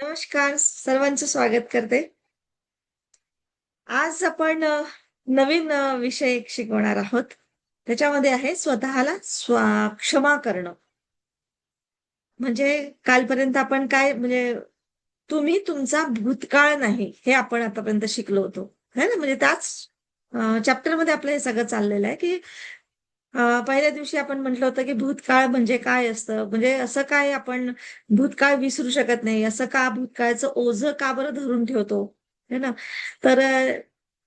नमस्कार, सर्वांचं स्वागत करते. आज आपण नवीन विषय एक शिकवणार आहोत. त्याच्यामध्ये आहे स्वतःला क्षमा करणं. म्हणजे कालपर्यंत आपण काय म्हणजे तुम्ही तुमचा भूतकाळ नाही, हे आपण आतापर्यंत शिकलो होतो. है ना? म्हणजे त्याच चॅप्टरमध्ये आपलं हे सगळं चाललेलं आहे, की पहिल्या दिवशी आपण म्हटलं होतं, की भूतकाळ म्हणजे काय असतं? म्हणजे असं काय आपण भूतकाळ विसरू शकत नाही, असं का भूतकाळाचं ओझं का बरं धरून ठेवतो? है ना? तर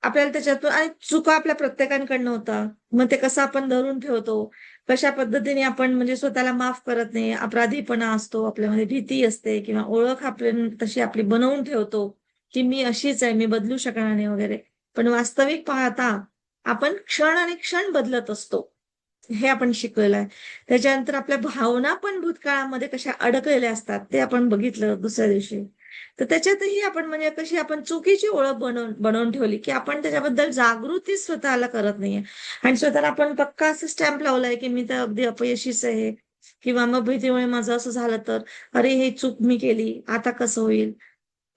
आपल्याला त्याच्यातून आणि चुका आपल्या प्रत्येकाकडनं होतात. मग ते कसं आपण धरून ठेवतो, कशा पद्धतीने आपण म्हणजे स्वतःला माफ करत नाही, अपराधीपणा असतो, आपल्यामध्ये भीती असते किंवा ओळख आपली तशी आपली बनवून ठेवतो, की मी अशीच आहे, मी बदलू शकणार नाही वगैरे. पण वास्तविक पाहता आपण क्षण आणि क्षण बदलत असतो. हे आपण शिकलेलं आहे. त्याच्यानंतर आपल्या भावना पण भूतकाळामध्ये कशा अडकलेल्या असतात, ते आपण बघितलं दुसऱ्या दिवशी. तर त्याच्यातही आपण म्हणजे कशी आपण चुकीची ओळख बनवून बनवून ठेवली, की आपण त्याच्याबद्दल जागृती स्वतःला करत नाहीये. आणि स्वतःला आपण पक्का असं स्टॅम्प लावलाय, की मी तर अगदी अपयशीच आहे किंवा मग भीतीमुळे माझं असं झालं तर, अरे ही चूक मी केली, आता कसं होईल?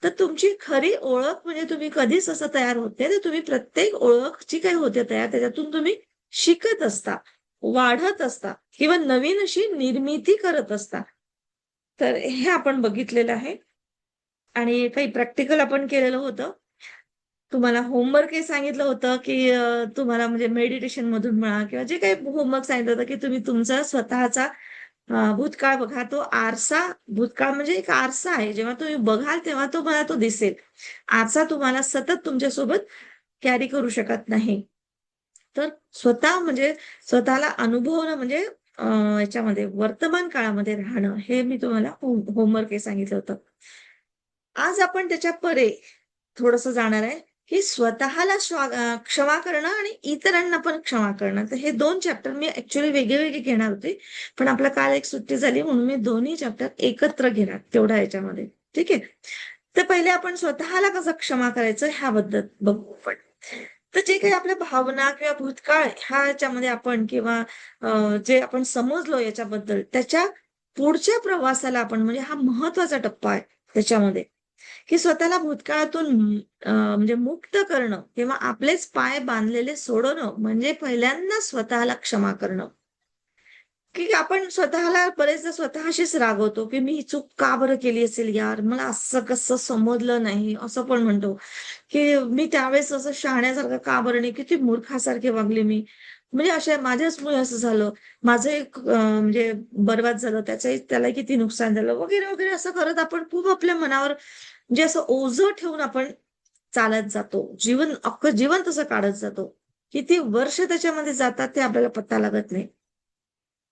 तर तुमची खरी ओळख म्हणजे तुम्ही कधीच असं तयार होत नाही. तर तुम्ही प्रत्येक ओळख जी काही होते तयार, त्याच्यातून तुम्ही शिकत असता, वाढत असता किंवा नवीन अशी निर्मिती करत असता. तर हे आपण बघितलेलं आहे आणि काही प्रॅक्टिकल आपण केलेलं होतं. तुम्हाला होमवर्क हे सांगितलं होतं, की तुम्हाला म्हणजे मेडिटेशनमधून म्हणा किंवा जे काही होमवर्क सांगितलं होतं, की तुम्ही तुमचा स्वतःचा भूतकाळ बघा. तो आरसा भूतकाळ म्हणजे एक आरसा आहे. जेव्हा तुम्ही बघाल तेव्हा तुम्हाला तो दिसेल. आरसा तुम्हाला सतत तुमच्यासोबत कॅरी करू शकत नाही. तर स्वतः म्हणजे स्वतःला अनुभवणं म्हणजे याच्यामध्ये वर्तमान काळामध्ये राहणं, हे मी तुम्हाला होमवर्क हे सांगितलं होतं. आज आपण त्याच्या परे थोडंसं जाणार आहे, की स्वतःला क्षमा करणं आणि इतरांना पण क्षमा करणं. तर हे 2 चॅप्टर मी ॲक्चुअली वेगळे-वेगळे घेणार होते. पण आपला काल एक सुट्टी झाली म्हणून मी दोन्ही चॅप्टर एकत्र घेणार तेवढ्या ह्याच्यामध्ये. ठीक आहे. तर पहिले आपण स्वतःला कसं क्षमा करायचं ह्याबद्दल बघू आपण. तर जे काही आपल्या भावना किंवा भूतकाळ ह्याच्यामध्ये आपण किंवा जे आपण समजलो याच्याबद्दल त्याच्या पुढच्या प्रवासाला आपण म्हणजे हा महत्वाचा टप्पा आहे त्याच्यामध्ये. की स्वतःला भूतकाळातून म्हणजे मुक्त करणं किंवा आपलेच पाय बांधलेले सोडवणं म्हणजे पहिल्यांदा स्वतःला क्षमा करणं. की आपण स्वतःला बरेचदा स्वतःशीच रागवतो, की मी ही चूक का बरं केली असेल यार? मला असं कसं समजलं नाही, असं पण म्हणतो. की मी त्यावेळेस असं शहाण्यासारखं का बरं नाही, किती मूर्खासारखे वागले मी. म्हणजे अशा माझ्याचमुळे असं झालं. माझं एक म्हणजे बरबाद झालं, त्याला किती नुकसान झालं वगैरे, वगैरे असं करत आपण खूप आपल्या मनावर म्हणजे असं ओझं ठेवून आपण चालत जातो. अख्खं जीवन तसं काढत जातो. किती वर्ष त्याच्यामध्ये जातात ते आपल्याला पत्ता लागत नाही.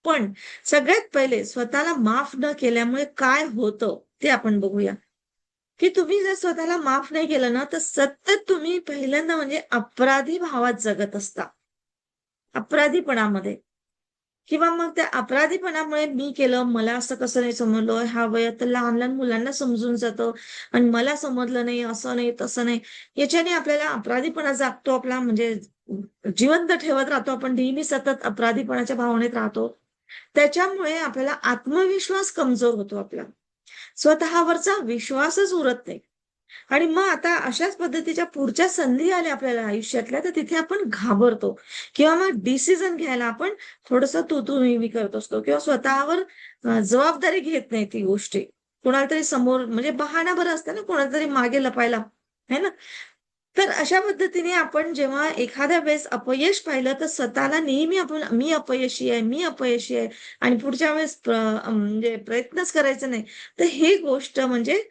पण सगळ्यात पहिले स्वतःला माफ न केल्यामुळे काय होतं ते आपण बघूया. की तुम्ही जर स्वतःला माफ नाही केलं ना, तर सतत तुम्ही पहिल्यांदा म्हणजे अपराधी भावात जगत असता. अपराधीपणामध्ये किंवा मग त्या अपराधीपणामुळे मी केलं, मला असं कसं नाही समजलं, ह्या वयात तर लहान-लहान मुलांना समजून जातं आणि मला समजलं नाही, असं नाही, तसं नाही. याच्याने आपल्याला अपराधीपणा जागतो आपला म्हणजे जिवंत ठेवत राहतो आपण नेहमी सतत अपराधीपणाच्या भावनेत राहतो. त्याच्यामुळे आपल्याला आत्मविश्वास कमजोर होतो आपला. स्वतःवरचा विश्वासच उरत नाही. आणि मग आता अशाच पद्धतीच्या पुढच्या संधी आल्या आपल्याला आयुष्यातल्या, तर तिथे आपण घाबरतो किंवा मग डिसिजन घ्यायला आपण थोडंसं तू-तू, मी-मी करत असतो किंवा स्वतःवर जबाबदारी घेत नाही ती गोष्टी. कुणाला तरी समोर म्हणजे बहाणा बरं असतं ना, कोणाला तरी मागे लपायला, है ना? तर अशा पद्धतीने आपण जेव्हा एखाद्या वेळेस अपयश पाहिलं, तर स्वतःला नेहमी आपण मी अपयशी आहे, मी अपयशी आहे आणि पुढच्या वेळेस म्हणजे प्रयत्नच करायचा नाही. तर ही गोष्ट म्हणजे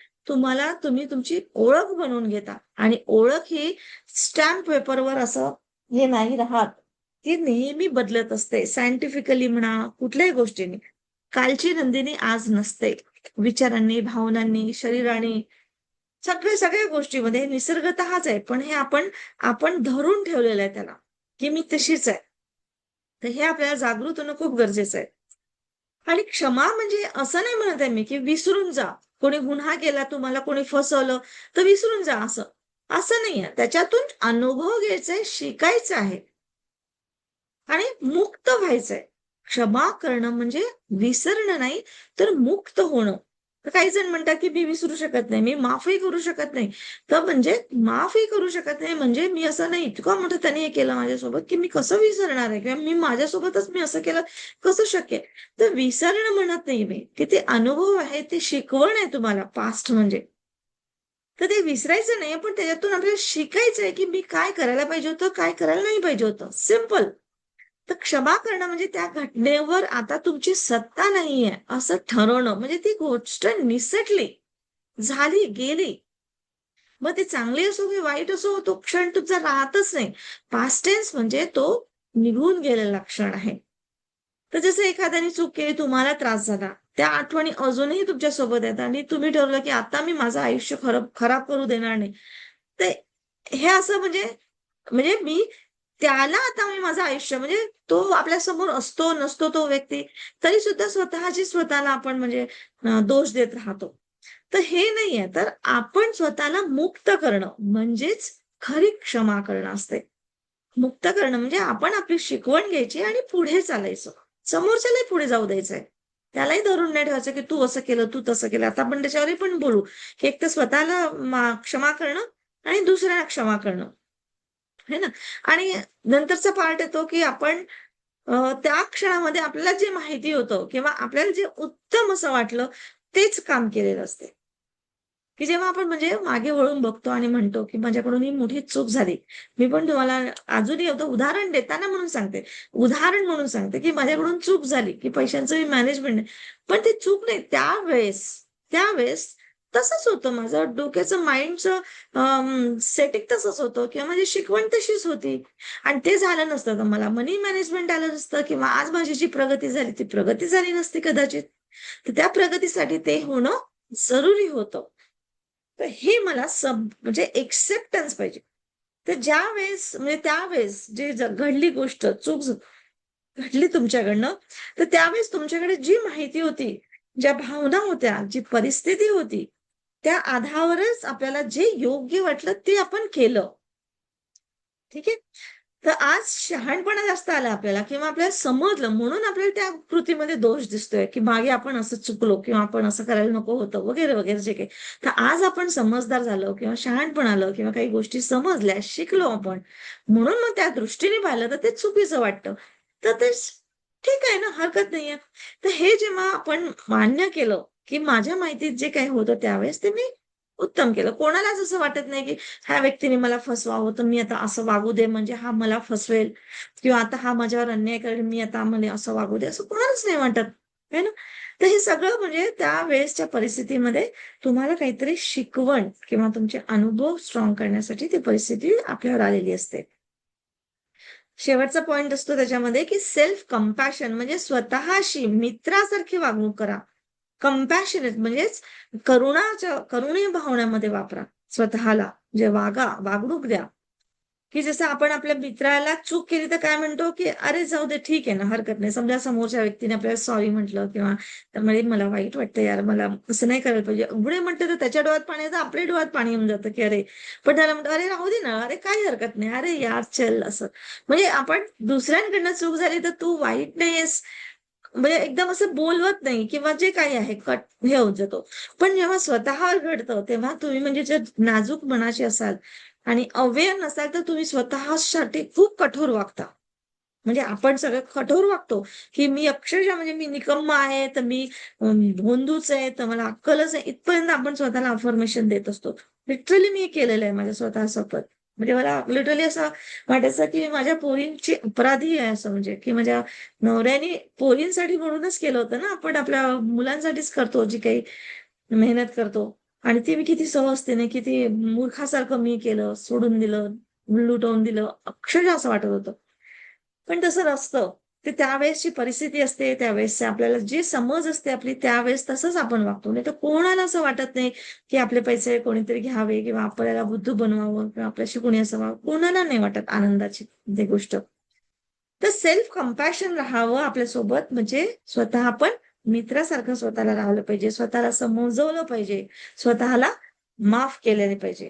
तुम्ही तुमची ओळख बनवून घेता आणि ओळख ही स्टॅम्प पेपरवर असं हे नाही राहत. ती नेहमी बदलत असते. सायंटिफिकली म्हणा, कुठल्याही गोष्टींनी. कालची नंदिनी आज नसते. विचारांनी, भावनांनी, शरीराने सगळ्या गोष्टीमध्ये निसर्गतःच आहे. पण हे आपण आपण धरून ठेवलेलं आहे त्याला, की मी तशीच आहे. तर हे आपल्याला जागृत होणं खूप गरजेचं आहे. आणि क्षमा म्हणजे असं नाही म्हणत आहे मी, की विसरून जा. कोणी गुन्हा केला, तुम्हाला कोणी फसवलं, तर विसरून जा असं. असं नाहीये. त्याच्यातून अनुभव घ्यायचा आहे, शिकायचं आहे आणि मुक्त व्हायचंय. क्षमा करणं म्हणजे विसरणं नाही, तर मुक्त होणं. तर काही जण म्हणतात, की मी विसरू शकत नाही, मी माफही करू शकत नाही. तर म्हणजे माफही करू शकत नाही म्हणजे मी असं नाही, इतकं मोठं त्याने हे केलं माझ्यासोबत, की मी कसं विसरणार आहे? किंवा माझ्यासोबतच मी असं केलं, कसं शक्य आहे? तर विसरणं म्हणत नाही मी, की ते अनुभव आहे, ते शिकवण आहे तुम्हाला पास्ट म्हणजे. तर ते विसरायचं नाही, पण त्याच्यातून आपल्याला शिकायचं आहे, की मी काय करायला पाहिजे होतं, काय करायला नाही पाहिजे होतं. सिंपल. तर क्षमा करणं म्हणजे त्या घटनेवर आता तुमची सत्ता नाहीये, असं ठरवणं. म्हणजे ती गोष्ट निसटली, झाली, गेली. मग ते चांगली असो की वाईट असो, तो क्षण तुमचा राहतच नाही. पास्ट टेन्स म्हणजे तो निघून गेलेला क्षण आहे. तर जसं एखाद्याने चूक केली, तुम्हाला त्रास झाला. त्या आठवणी अजूनही तुमच्यासोबत आहेत आणि तुम्ही ठरवलं की आता मी माझं आयुष्य खराब करू देणार नाही. तर हे असं म्हणजे म्हणजे मी त्याला आता मी माझं आयुष्य म्हणजे तो आपल्यासमोर असतो, नसतो तो व्यक्ती, तरी सुद्धा स्वतःची स्वतःला आपण म्हणजे दोष देत राहतो. तर हे नाहीये. तर आपण स्वतःला मुक्त करणं म्हणजेच खरी क्षमा करणं असते. मुक्त करणं म्हणजे आपण आपली शिकवण घ्यायची आणि पुढे चालायचं. समोरच्यालाही पुढे जाऊ द्यायचंय. त्यालाही धरून नाही ठेवायचं, की तू असं केलं, तू तसं केलं. आता आपण त्याच्यावरही पण बोलू, की एक तर स्वतःला क्षमा करणं आणि दुसऱ्याला क्षमा करणं. है ना? आणि नंतरचा पार्ट येतो, की आपण त्या क्षणामध्ये आपल्याला जे माहिती होतं किंवा आपल्याला जे उत्तम असं वाटलं, तेच काम केलेलं असते. की जेव्हा आपण म्हणजे मागे वळून बघतो आणि म्हणतो, की माझ्याकडून ही मोठी चूक झाली. मी पण तुम्हाला अजूनही होतं उदाहरण देताना म्हणून सांगते. उदाहरण म्हणून सांगते, की माझ्याकडून चूक झाली, की पैशांचं मॅनेजमेंट नाही. पण ती चूक नाही त्यावेळेस तसंच होतं माझं डोक्याचं माइंडचं सेटिंग तसंच होतं किंवा माझी शिकवण तशीच होती. आणि ते झालं नसतं तर मला मनी मॅनेजमेंट आलं नसतं किंवा आज माझी जी प्रगती झाली, ती प्रगती झाली नसती कदाचित. तर त्या प्रगतीसाठी ते होणं जरुरी होतं. तर हे मला म्हणजे एक्सेप्टन्स पाहिजे. तर ज्यावेळेस म्हणजे त्यावेळेस जे घडली गोष्ट, घडली तुमच्याकडनं, तर त्यावेळेस तुमच्याकडे जी माहिती होती, ज्या भावना होत्या, जी परिस्थिती होती, त्या आधारावरच आपल्याला जे योग्य वाटलं ते आपण केलं. ठीक आहे? तर आज शहाणपणा जास्त आला आपल्याला किंवा आपल्याला समजलं म्हणून आपल्याला त्या कृतीमध्ये दोष दिसतोय, की मागे आपण असं चुकलो किंवा आपण असं करायला नको होतं वगैरे, वगैरे जे काही. तर आज आपण समजदार झालो किंवा शहाणपण आलं किंवा काही गोष्टी समजल्या, शिकलो आपण. म्हणून मग त्या दृष्टीने पाहिलं तर ते चुकीचं वाटतं. तर ते ठीक आहे ना, हरकत नाहीये. तर हे जेव्हा आपण मान्य केलं, की माझ्या माहितीत जे काही होतं त्यावेळेस ते मी उत्तम केलं. कोणालाच असं वाटत नाही, की ह्या व्यक्तीने मला फसवावं, तर मी आता असं वागू दे म्हणजे हा मला फसवेल किंवा आता हा माझ्यावर अन्याय करेल, मी आता मला असं वागू दे, असं कोणालाच नाही वाटत, आहे ना? तर हे सगळं म्हणजे त्यावेळेसच्या परिस्थितीमध्ये तुम्हाला काहीतरी शिकवण किंवा तुमचे अनुभव स्ट्रॉंग करण्यासाठी ती परिस्थिती आपल्यावर आलेली असते. शेवटचा पॉइंट असतो त्याच्यामध्ये, की सेल्फ कंपॅशन म्हणजे स्वतःशी मित्रासारखी वागणूक करा. कंपॅशनेट म्हणजेच करुणे भावनेमध्ये वापरा स्वतःला. जे वागणूक द्या. की जसं आपण आपल्या मित्राला चूक केली तर काय म्हणतो, की "अरे जाऊ दे, ठीक आहे ना, हरकत नाही." समजा समोरच्या व्यक्तीने आपल्याला सॉरी म्हटलं किंवा तर म्हणे, "मला वाईट वाटतं यार, मला असं नाही करायला पाहिजे." एवढे म्हटलं तर त्याच्या डोळ्यात पाणी येतं, आपल्या डोळ्यात पाणी येऊन जातं, की अरे पण त्याला म्हणतो, "अरे राहू दे ना, अरे काही हरकत नाही. अरे यार चल." असं. म्हणजे आपण दुसऱ्यांकडनं चूक झाली तर तू वाईट नाहीयेस, म्हणजे एकदम असं बोलवत नाही किंवा जे काही आहे हे होत जातो. पण जेव्हा स्वतःवर घडतं, तेव्हा तुम्ही म्हणजे जर नाजूक मनाचे असाल आणि अवेअर नसाल, तर तुम्ही स्वतःसाठी खूप कठोर वागता. म्हणजे आपण सगळं कठोर वागतो, की मी अक्षरशः म्हणजे मी निकम्मा आहे, तर मी भोंदूच आहे, तर मला अक्कलच आहे. इथपर्यंत आपण स्वतःला अफर्मेशन देत असतो. लिटरली मी हे केलेलं आहे माझ्या स्वतःसोबत. म्हणजे मला लिटरली असं वाटायचं, की माझ्या पोरींची अपराधी आहे असं म्हणजे, की माझ्या नवऱ्याने पोरींसाठी म्हणूनच केलं होतं ना, आपण आपल्या मुलांसाठीच करतो जी काही मेहनत करतो. आणि ते मी किती सहजतेने, किती मूर्खासारखं मी केलं, सोडून दिलं, लुटवून दिलं. अक्षरशः असं वाटत होतं. पण तसं नसतं. ते त्यावेळेसची परिस्थिती असते, त्यावेळेस आपल्याला जी समज असते आपली त्यावेळेस तसंच आपण वागतो. नाहीतर कोणाला असं वाटत नाही, की आपले पैसे कोणीतरी घ्यावे किंवा आपल्याला बुद्धू बनवावं किंवा आपल्याशी कोणी असं वागावं. कोणाला नाही वाटत आनंदाची ती गोष्ट. तर सेल्फ कंपॅशन राहावं आपल्यासोबत म्हणजे स्वतः आपण मित्रासारखं स्वतःला राहिलं पाहिजे. स्वतःला समजवलं पाहिजे. स्वतःला माफ केलेले पाहिजे.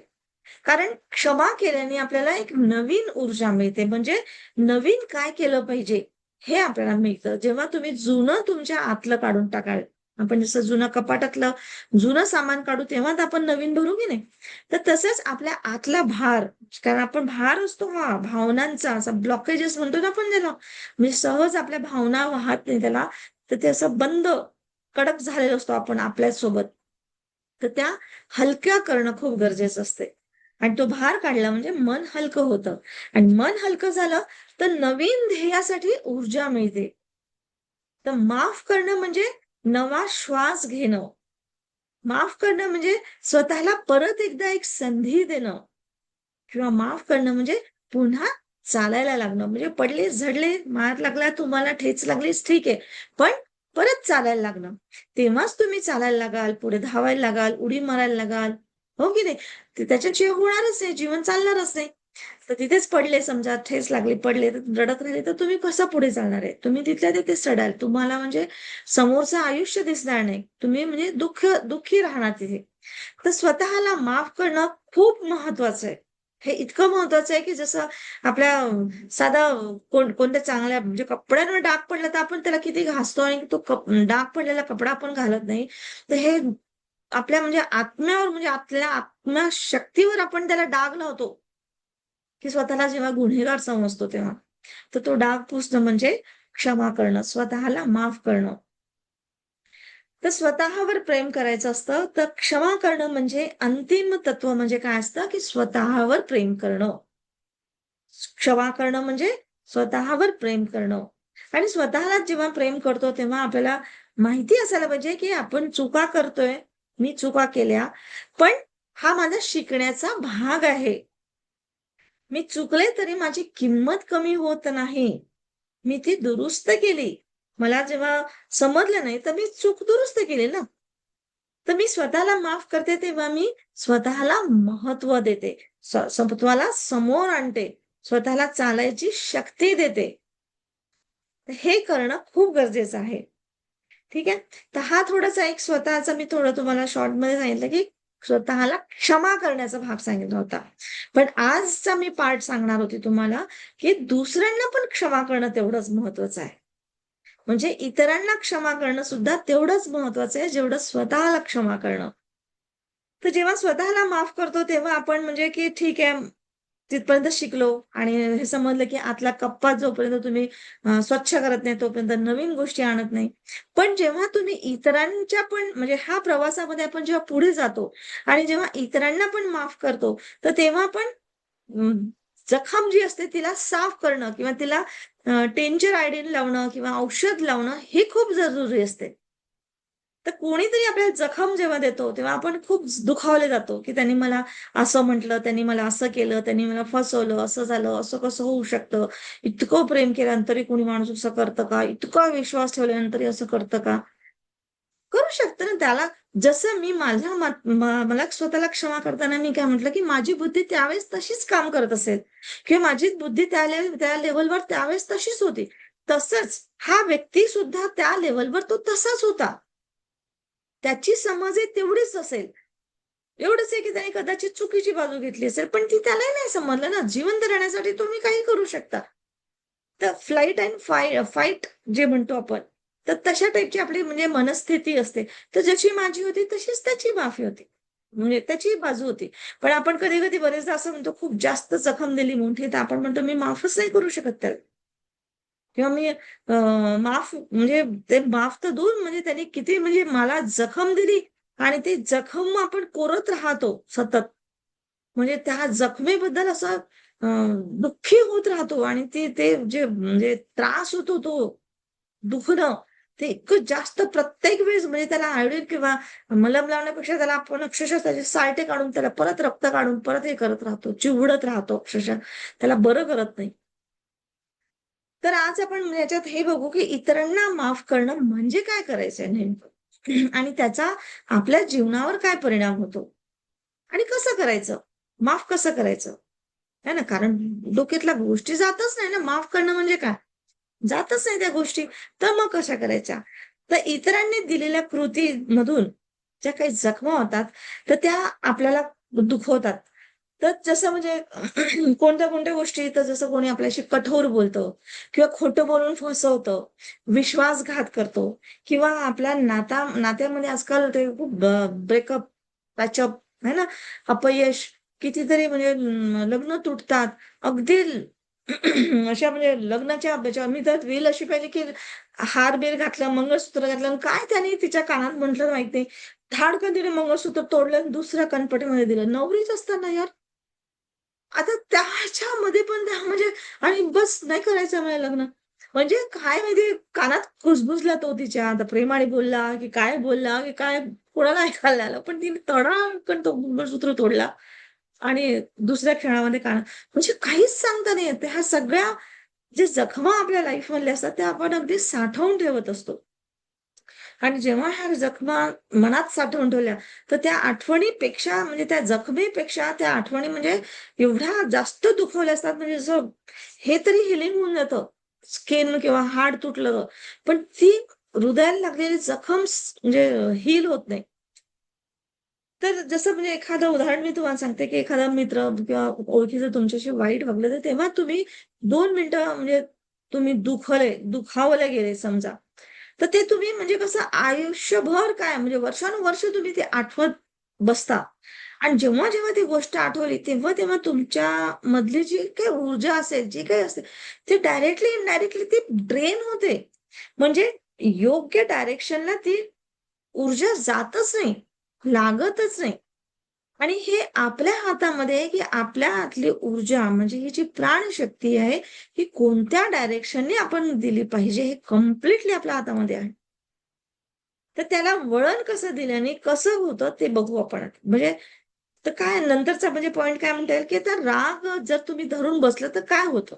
कारण क्षमा केल्याने आपल्याला एक नवीन ऊर्जा मिळते. म्हणजे नवीन काय केलं पाहिजे हे आपल्याला मिळतं. जेव्हा तुम्ही जुनं तुमच्या आतलं काढून टाकाल, आपण जसं जुनं कपाटातलं जुनं सामान काढू तेव्हाच आपण नवीन भरू की नाही. तर तसंच आपल्या आतला भार, कारण आपण भार असतो हा भावनांचा, असा ब्लॉकेजेस म्हणतो ना आपण त्याला, म्हणजे सहज आपल्या भावना वाहत नाही त्याला, तर ते असं बंद कडक झालेलो असतो आपण आपल्यासोबत. तर त्या हलक्या करणं खूप गरजेचं असते. आणि तो भार काढला म्हणजे मन हलकं होतं. आणि मन हलकं झालं तर नवीन ध्येयासाठी ऊर्जा मिळते. तर माफ करणं म्हणजे नवा श्वास घेणं. माफ करणं म्हणजे स्वतःला परत एकदा एक संधी देणं. किंवा माफ करणं म्हणजे पुन्हा चालायला लागणं. म्हणजे पडले, झडले, मार लागला तुम्हाला, ठेच लागलीच ठीक आहे. पण परत चालायला लागणं. तेव्हाच तुम्ही चालायला लागाल, पुढे धावायला लागाल, उडी मारायला लागाल. हो की नाही? ते त्याच्याशिवाय होणारच नाही, जीवन चालणारच नाही. तर तिथेच पडले समजा, ठेच लागली, पडले, तर रडत राहिले, तर तुम्ही कसं पुढे चालणार आहे? तुम्ही तिथल्या तिथेच रडाल. तुम्हाला म्हणजे समोरचं आयुष्य दिसणार नाही. तुम्ही म्हणजे दुःखी राहणार तिथे. तर स्वतःला माफ करणं खूप महत्वाचं आहे. हे इतकं महत्वाचं आहे, की जसं आपल्या साधा कोणत्या चांगल्या म्हणजे कपड्यांवर डाग पडला, तर आपण त्याला किती घासतो आणि तो डाग पडलेला कपडा आपण घालत नाही. तर हे आपल्या म्हणजे आत्म्यावर म्हणजे आपल्या आत्मशक्तीवर आपण त्याला डाग लावतो, की स्वतःला जेव्हा गुन्हेगार समजतो तेव्हा. तर तो डाग पुसणं म्हणजे क्षमा करणं, स्वतःला माफ करणं. तर स्वतःवर प्रेम करायचं असतं, तर क्षमा करणं म्हणजे अंतिम तत्व म्हणजे काय असतं, की स्वतःवर प्रेम करणं. क्षमा करणं म्हणजे स्वतःवर प्रेम करणं. आणि स्वतःला जेव्हा प्रेम करतो, तेव्हा आपल्याला माहिती असायला पाहिजे, की आपण चुका करतोय, मी चुका केल्या, पण हा माझा शिकण्याचा भाग आहे. मी चुकले तरी माझी किंमत कमी होत नाही. मी ती दुरुस्त केली. मला जेव्हा समजलं नाही, तर मी चूक दुरुस्त केली ना. तर मी स्वतःला माफ करते, तेव्हा मी स्वतःला महत्व देते. स्वतःला समोर आणते. स्वतःला चालायची शक्ती देते. तर हे करणं खूप गरजेचं आहे. ठीक आहे. तर हा थोडासा एक स्वतःचा मी थोडं तुम्हाला शॉर्टमध्ये सांगितलं, की स्वतःला क्षमा करण्याचा भाग सांगितला होता. पण आजचा मी पार्ट सांगणार होते तुम्हाला, की दुसऱ्यांना पण क्षमा करणं तेवढंच महत्वाचं आहे. म्हणजे इतरांना क्षमा करणं सुद्धा तेवढंच महत्वाचं आहे, जेवढं स्वतःला क्षमा करणं. तर जेव्हा स्वतःला माफ करतो, तेव्हा आपण म्हणजे की ठीक आहे, तिथपर्यंत शिकलो आणि हे समजलं की आतला कप्पा जोपर्यंत तुम्ही स्वच्छ करत नाही, तोपर्यंत नवीन गोष्टी आणत नाही. पण जेव्हा तुम्ही इतरांच्या पण म्हणजे ह्या प्रवासामध्ये आपण जेव्हा पुढे जातो आणि जेव्हा इतरांना पण माफ करतो, तर तेव्हा पण अं, जखम जी असते तिला साफ करणं किंवा तिला टिंचर आयोडीन लावणं किंवा औषध लावणं हे खूप जरुरी असते. तर कोणीतरी आपल्याला जखम जेव्हा देतो, तेव्हा आपण खूप दुखावले जातो, की त्यांनी मला असं म्हटलं, त्यांनी मला असं केलं, त्यांनी मला फसवलं, असं झालं, असं कसं होऊ शकतं? इतकं प्रेम केल्यानंतरही कोणी माणूस असं करतं का? इतका विश्वास ठेवल्यानंतरही असं करतं का? करू शकतं ना त्याला. जसं मी माझ्या मला स्वतःला क्षमा करताना मी काय म्हटलं, की माझी बुद्धी त्यावेळेस तशीच काम करत असेल किंवा माझी बुद्धी त्या लेव्हलवर त्यावेळेस तशीच होती. तसंच हा व्यक्ती सुद्धा त्या लेव्हलवर तो तसाच होता. त्याची समज आहे तेवढीच असेल. एवढंच आहे की त्याने कदाचित चुकीची बाजू घेतली असेल, पण ती त्यालाही नाही समजलं ना. जिवंत राहण्यासाठी तुम्ही काही करू शकता. तर फ्लाइट अँड फाईट जे म्हणतो आपण, तर तशा टाईपची आपली म्हणजे मनस्थिती असते. तर जशी माझी होती तशीच त्याची माफी होती. म्हणजे त्याची बाजू होती. पण आपण कधी-कधी बरेचदा असं म्हणतो, खूप जास्त जखम दिली मोठी, तर आपण म्हणतो, "मी माफच नाही करू शकत त्याला." किंवा मी माफ म्हणजे ते माफ तर दूर म्हणजे त्यांनी किती म्हणजे मला जखम दिली आणि ती जखम आपण कोरत राहतो सतत. म्हणजे त्या जखमेबद्दल असं अ, दुःखी होत राहतो आणि ते जे म्हणजे त्रास होतो तो दुखणं, ते इतकं जास्त प्रत्येक वेळेस म्हणजे त्याला आयोडीन किंवा मलम लावण्यापेक्षा त्याला आपण अक्षरशः त्याचे सालटे काढून त्याला परत रक्त काढून परत हे करत राहतो, चिवडत राहतो अक्षरशः. त्याला बरं करत नाही. तर आज आपण याच्यात हे बघू, की इतरांना माफ करणं म्हणजे काय करायचंय नेमकं? आणि त्याचा आपल्या जीवनावर काय परिणाम होतो? आणि कसं करायचं? माफ कसं करायचं? आहे ना, कारण डोक्यातल्या गोष्टी जातच नाही ना, माफ करणं म्हणजे काय? जातच नाही त्या गोष्टी. तर मग कशा करायच्या? तर इतरांनी दिलेल्या कृतीमधून ज्या काही जखमा होतात, तर त्या आपल्याला दुखवतात. तर जसं म्हणजे कोणत्या कोणत्या गोष्टी तर जसं कोणी आपल्याशी कठोर बोलतं किंवा खोटं बोलून फसवतं, विश्वासघात करतो किंवा आपल्या नात्यामध्ये आजकाल ते खूप ब्रेकअप, पॅचअप आहे ना, अपयश, कितीतरी म्हणजे लग्न तुटतात. अगदी अशा म्हणजे लग्नाच्या मी तर रील अशी पाहिली की हार-बीर घातला, मंगळसूत्र घातलं आणि काय त्याने तिच्या कानात म्हटलं माहित नाही. धाडकन तिने मंगळसूत्र तोडलं आणि दुसऱ्या कनपटीमध्ये दिलं. नवरीच असताना यार. आता त्याच्यामध्ये पण त्या म्हणजे आणि बस नाही करायचं मला लग्न. म्हणजे काय माहिती कानात कुजबुजला तो तिच्या. आता प्रेमाने बोलला, की काय कोणाला ऐकायला आलं. पण तिने तडाकन तो मंगळसूत्र तोडला आणि दुसऱ्या क्षणामध्ये म्हणजे काहीच सांगता नाही येत. ह्या सगळ्या जे जखमा आपल्या लाईफमधल्या असतात, त्या आपण अगदी साठवून ठेवत असतो. आणि जेव्हा ह्या जखमा मनात साठवून ठेवल्या, तर त्या आठवणीपेक्षा म्हणजे त्या जखमेपेक्षा त्या आठवणी म्हणजे एवढ्या जास्त दुखवल्या असतात म्हणजे जसं हे तरी हिलिंग होऊन जातं. स्किन किंवा हाड तुटलं, पण ती हृदयाला लागलेली जखम म्हणजे हील होत नाही. तर जसं म्हणजे एखादं उदाहरण मी तुम्हाला सांगते, की एखादा मित्र किंवा ओळखीचं तुमच्याशी वाईट वागलं, तर तेव्हा तुम्ही 2 मिनिटं म्हणजे तुम्ही दुखावले गेले समजा. तर ते तुम्ही म्हणजे कसं आयुष्यभर काय म्हणजे वर्षानुवर्ष तुम्ही ते आठवत बसता आणि जेव्हा-जेव्हा ती गोष्ट आठवली, तेव्हा-तेव्हा तुमच्या मधली जी काही ऊर्जा असेल, जी काही असेल, ती डायरेक्टली, इनडायरेक्टली ती ड्रेन होते. म्हणजे योग्य डायरेक्शनला ती ऊर्जा जातच नाही, लागतच नाही. आणि हे आपल्या हातामध्ये आहे, की आपल्या आतली ऊर्जा म्हणजे ही जी प्राणशक्ती आहे, ही कोणत्या डायरेक्शनने आपण दिली पाहिजे, हे कंप्लीटली आपल्या हातामध्ये आहे. तर त्याला वळण कसं दिल्याने कसं होतं ते बघू आपण आता. म्हणजे तर काय नंतरचा म्हणजे पॉइंट काय म्हणता येईल, की आता राग जर तुम्ही धरून बसलं तर काय होतं?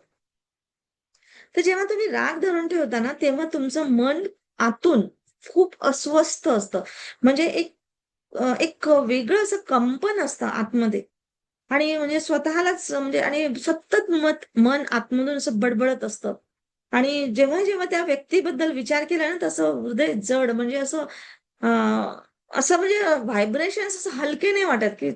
तर जेव्हा तुम्ही राग धरून ठेवता ना, तेव्हा तुमचं मन आतून खूप अस्वस्थ असतं. म्हणजे एक वेगळं असं कंपन असतं आतमध्ये आणि म्हणजे स्वतःलाच म्हणजे आणि सतत मन आतमधून असं बडबडत असतं. आणि जेव्हा-जेव्हा त्या व्यक्तीबद्दल विचार केला ना, तसं हृदय जड म्हणजे अ, असं म्हणजे व्हायब्रेशन्स असं हलके नाही वाटत, की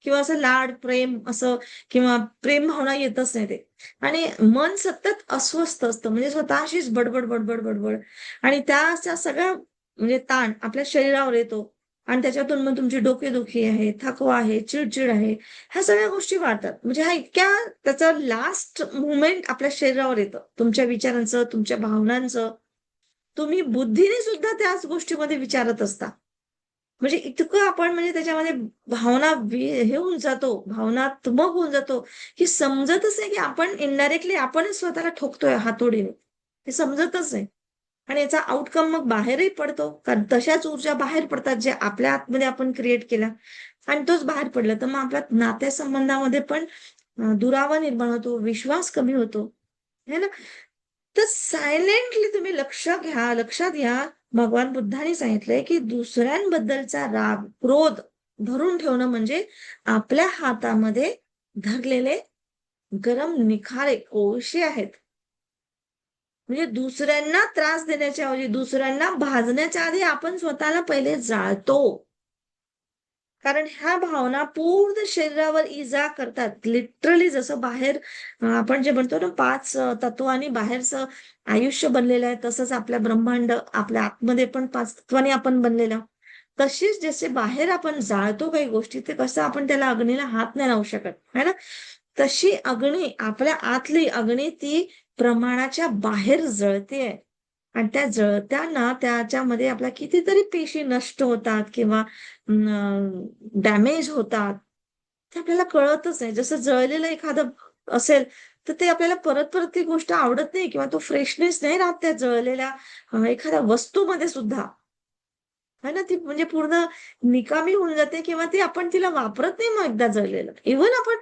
किंवा असं लाड, प्रेम असं किंवा प्रेम भावना येतच नाही ते. आणि मन सतत अस्वस्थ असतं म्हणजे स्वतःशीच बडबड, बडबड, बडबड आणि त्या सगळ्या म्हणजे ताण आपल्या शरीरावर येतो आणि त्याच्यातून मग तुमची डोकेदुखी आहे, थकवा आहे, चिड आहे, ह्या सगळ्या गोष्टी वाढतात. म्हणजे हा इतक्या त्याचा लास्ट मोमेंट आपल्या शरीरावर येतं. तुमच्या विचारांचं, तुमच्या भावनांचं. तुम्ही बुद्धीने सुद्धा त्याच गोष्टीमध्ये विचारत असता. म्हणजे इतकं आपण म्हणजे त्याच्यामध्ये हे होऊन जातो, भावनात्मक होऊन जातो, की समजतच नाही, की आपण इनडायरेक्टली आपणच स्वतःला ठोकतोय हातोडीने. हे समजतच नाही. आणि याचा आउटकम मग बाहेरही पडतो. कारण तशाच ऊर्जा बाहेर पडतात, जे आपल्या आतमध्ये आपण क्रिएट केल्या आणि तोच बाहेर पडला, तर मग आपल्या नात्यासंबंधामध्ये पण दुरावा निर्माण होतो, विश्वास कमी होतो. है ना? तर सायलेंटली तुम्ही लक्षात घ्या, भगवान बुद्धांनी सांगितलंय, की दुसऱ्यांबद्दलचा राग, क्रोध धरून ठेवणं म्हणजे आपल्या हातामध्ये धरलेले गरम निखारे, कोळसे आहेत. म्हणजे दुसऱ्यांना त्रास देण्याच्या ऐवजी, दुसऱ्यांना भाजण्याच्या आधी आपण स्वतःला पहिले जाळतो. कारण ह्या भावना पूर्ण शरीरावर इजा करतात. लिटरली जसं बाहेर आपण जे म्हणतो ना 5 तत्वांनी बाहेरचं आयुष्य बनलेलं आहे, तसंच आपल्या ब्रह्मांड, आपल्या आतमध्ये पण 5 तत्वांनी आपण बनलेलो आहोत. तशीच जसे बाहेर आपण जाळतो काही गोष्टी, ते कसं आपण त्याला अग्नीला हात नाही लावू शकत, है ना? तशी अग्नी, आपल्या आतली अग्नी ती प्रमाणाच्या बाहेर जळतेय. आणि त्या जळत्याना त्याच्यामध्ये आपल्या कितीतरी पेशी नष्ट होतात किंवा डॅमेज होतात. ते आपल्याला कळतच नाही. जसं जळलेलं एखादं असेल, तर ते आपल्याला परत-परत ती गोष्ट आवडत नाही किंवा तो फ्रेशनेस नाही राहत त्या जळलेल्या एखाद्या वस्तूमध्ये सुद्धा. आहे ना, ती म्हणजे पूर्ण निकामी होऊन जाते किंवा ती आपण तिला वापरत नाही मग एकदा जळलेलं. इव्हन आपण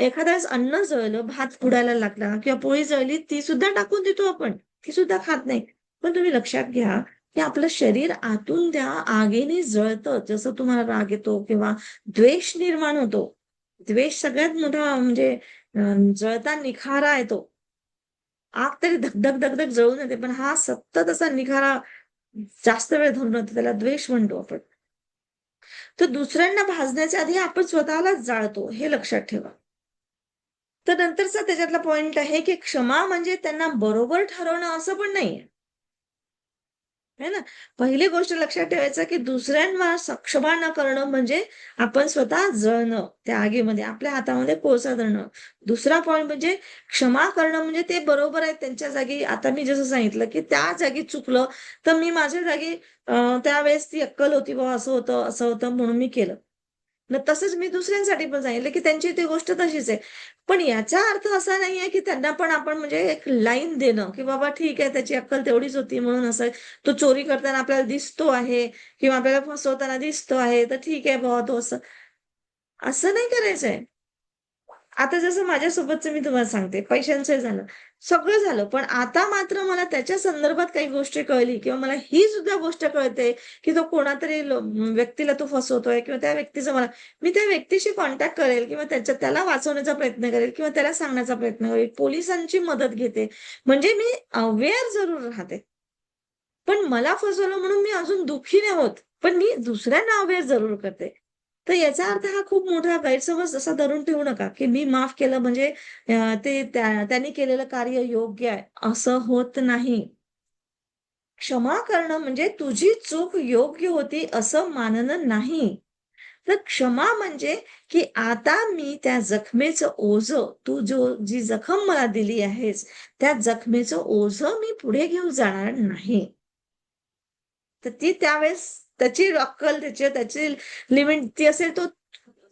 एखाद्या वेळेस अन्न जळलं, भात पुडायला लागला किंवा पोळी जळली, ती सुद्धा टाकून देतो आपण. ती सुद्धा खात नाही. पण तुम्ही लक्षात घ्या, की आपलं शरीर आतून त्या आगीने जळतं. जसं तुम्हाला राग येतो किंवा द्वेष निर्माण होतो. द्वेष सगळ्यात मोठा म्हणजे जळता निखारा आहे तो. आग तरी धगधग, धगधग जळून येते, पण हा सतत असा निखारा जास्त वेळ धरून राहतो. त्याला द्वेष म्हणतो आपण. तर दुसऱ्यांना भाजण्याच्या आधी आपण स्वतःलाच जाळतो, हे लक्षात ठेवा. तर नंतरचा त्याच्यातला पॉइंट आहे, की क्षमा म्हणजे त्यांना बरोबर ठरवणं असं पण नाहीये. आहे ना? पहिली गोष्ट लक्षात ठेवायचं, की दुसऱ्यांवर क्षमा न करणं म्हणजे आपण स्वतः जळणं त्या आगीमध्ये, आपल्या हातामध्ये कोळसा धरणं. दुसरा पॉइंट म्हणजे क्षमा करणं म्हणजे ते बरोबर आहे त्यांच्या जागी. आता मी जसं सांगितलं, की त्या जागी चुकलं, तर मी माझ्या जागी त्यावेळेस ती अक्कल होती बाबा असं होतं, असं होतं म्हणून मी केलं. मग तसंच मी दुसऱ्यांसाठी पण सांगितलं, की त्यांची ती गोष्ट तशीच आहे. पण याचा अर्थ असा नाहीये, की त्यांना पण आपण म्हणजे एक लाईन देणं, की बाबा ठीक आहे त्याची अक्कल तेवढीच होती म्हणून असं तो चोरी करताना आपल्याला दिसतो आहे किंवा आपल्याला फसवताना दिसतो आहे, तर ठीक आहे बाबा तो असं असं नाही करायचंय. आता जसं माझ्यासोबतचं मी तुम्हाला सांगते, पैशांचं झालं. सगळं झालं. पण आता मात्र मला त्याच्या संदर्भात काही गोष्टी कळली किंवा मला ही सुद्धा गोष्ट कळते, की तो कोणातरी व्यक्तीला तो फसवतोय किंवा त्या व्यक्तीचं मला मी त्या व्यक्तीशी कॉन्टॅक्ट करेल किंवा त्याला वाचवण्याचा प्रयत्न करेल किंवा त्याला सांगण्याचा प्रयत्न करेल. पोलिसांची मदत घेते. म्हणजे मी अवेअर जरूर राहते. पण मला फसवलं म्हणून मी अजून दुःखी नाही होत. पण मी दुसऱ्यांना अवेअर जरूर करते. तर याचा अर्थ हा खूप मोठा गैरसमज असा धरून ठेवू नका, की मी माफ केलं म्हणजे ते त्यांनी केलेलं कार्य योग्य आहे, असं होत नाही. क्षमा करणं म्हणजे तुझी चूक योग्य होती असं मानणं नाही. तर क्षमा म्हणजे, की आता मी त्या जखमेचं ओझं, तू जी जखम मला दिली आहेस, त्या जखमेचं ओझं मी पुढे घेऊन जाणार नाही. तर ती त्यावेळेस त्याची अक्कल, त्याची लिमिट ती असेल तो